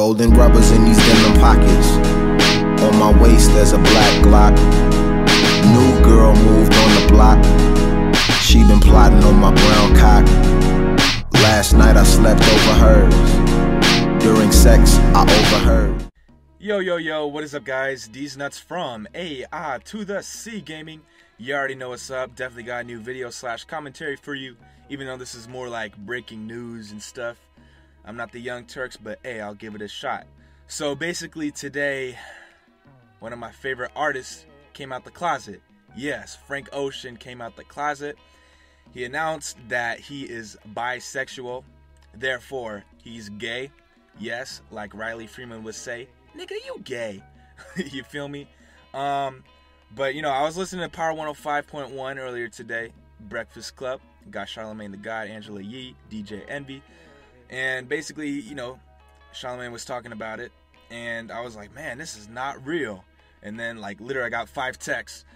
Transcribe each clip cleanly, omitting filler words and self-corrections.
Golden rubbers in these denim pockets. On my waist there's a black Glock. New girl moved on the block. She been plotting on my brown cock. Last night I slept over hers. During sex I overheard. Yo, what is up, guys? These nuts from A to the C Gaming. You already know what's up. Definitely got a new video / commentary for you, even though this is more like breaking news and stuff. I'm not the Young Turks, but hey, I'll give it a shot. So basically today, one of my favorite artists came out the closet. Yes, Frank Ocean came out the closet. He announced that he is bisexual, therefore he's gay. Yes, like Riley Freeman would say, nigga, you gay. You feel me? But you know, I was listening to Power 105.1 earlier today, Breakfast Club. Got Charlamagne the God, Angela Yee, DJ Envy. And basically, you know, Charlamagne was talking about it, and I was like, man, this is not real. And then, like, literally I got 5 texts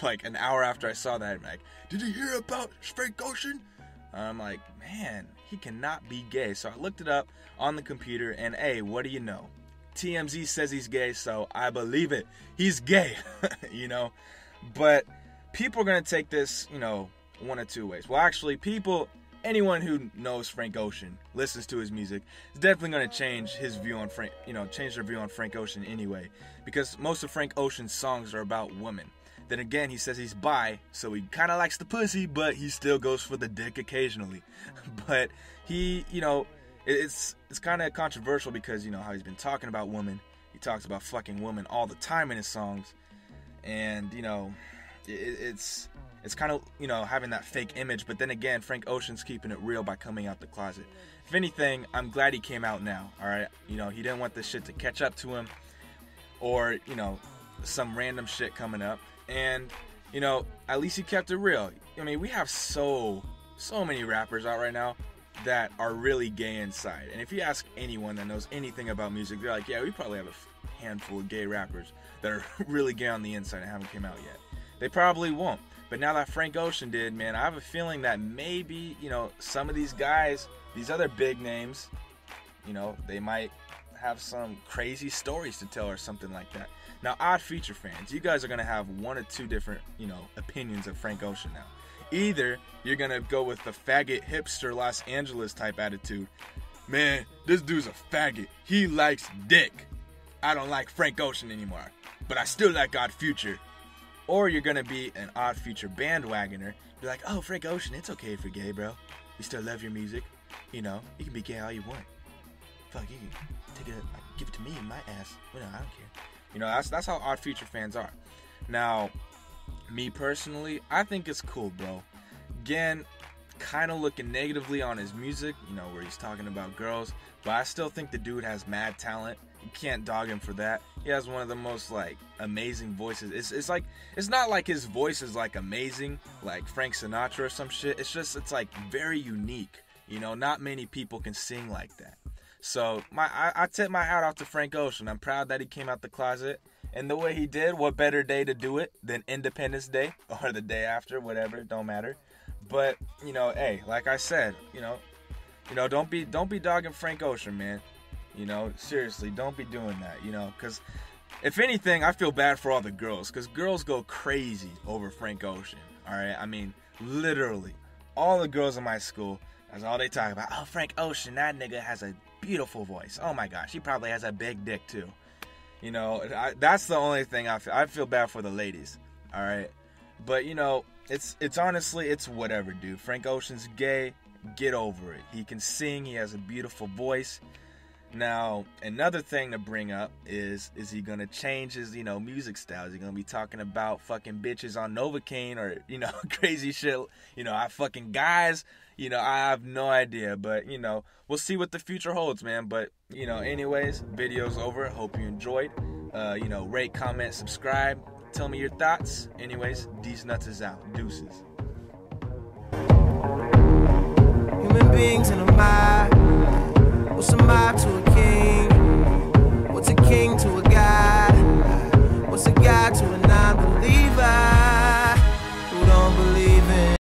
like an hour after I saw that. I'm like, did you hear about Frank Ocean? I'm like, man, he cannot be gay. So I looked it up on the computer, and hey, what do you know? TMZ says he's gay, so I believe it. He's gay, you know? But people are going to take this, you know, one of two ways. Well, actually, anyone who knows Frank Ocean, listens to his music, is definitely going to change his view on change their view on Frank Ocean anyway. Because most of Frank Ocean's songs are about women. Then again, he says he's bi, so he kind of likes the pussy, but he still goes for the dick occasionally. But he, you know, it's kind of controversial because, you know, how he's been talking about women. He talks about fucking women all the time in his songs. And, you know, it's kind of, you know, having that fake image. But then again, Frank Ocean's keeping it real by coming out the closet. If anything, I'm glad he came out now, alright? You know, he didn't want this shit to catch up to him. Or, you know, some random shit coming up. And, you know, at least he kept it real. I mean, we have so many rappers out right now that are really gay inside. And if you ask anyone that knows anything about music, they're like, yeah, we probably have a handful of gay rappers that are really gay on the inside and haven't came out yet. They probably won't. But now that Frank Ocean did, man, I have a feeling that maybe, you know, some of these guys, these other big names, you know, they might have some crazy stories to tell or something like that. Now, Odd Future fans, you guys are going to have one or two different, you know, opinions of Frank Ocean now. Either you're going to go with the faggot hipster Los Angeles type attitude. Man, this dude's a faggot. He likes dick. I don't like Frank Ocean anymore, but I still like Odd Future. Or you're going to be an Odd Future bandwagoner. Be like, oh, Frank Ocean, it's okay if you're gay, bro. We still love your music. You know, you can be gay all you want. Fuck, you can take it, give it to me in my ass. Well, no, I don't care. You know, that's how Odd Future fans are. Now, me personally, I think it's cool, bro. Again, kind of looking negatively on his music, you know, where he's talking about girls, but I still think the dude has mad talent. You can't dog him for that. He has one of the most, like, amazing voices. It's like, it's not like his voice is, like, amazing, like Frank Sinatra or some shit. It's like very unique. You know, not many people can sing like that. So, I tip my hat off to Frank Ocean. I'm proud that he came out the closet. And the way he did, what better day to do it than Independence Day or the day after, whatever, don't matter. But, you know, hey, like I said, you know, don't be dogging Frank Ocean, man. You know, seriously, don't be doing that, you know, because if anything, I feel bad for all the girls, because girls go crazy over Frank Ocean, all right? I mean, literally, all the girls in my school, that's all they talk about. Oh, Frank Ocean, that nigga has a beautiful voice. Oh my gosh, he probably has a big dick too. You know, that's the only thing I feel bad for the ladies, all right? But, you know, it's honestly, it's whatever, dude. Frank Ocean's gay, get over it. He can sing, he has a beautiful voice. Now, another thing to bring up is he going to change his, you know, music style? Is he going to be talking about fucking bitches on Novocaine or, you know, crazy shit? You know, I fucking guys, you know, I have no idea. But, you know, we'll see what the future holds, man. But, you know, anyways, video's over. Hope you enjoyed. You know, rate, comment, subscribe. Tell me your thoughts. Anyways, These Nuts is out. Deuces. Human beings in a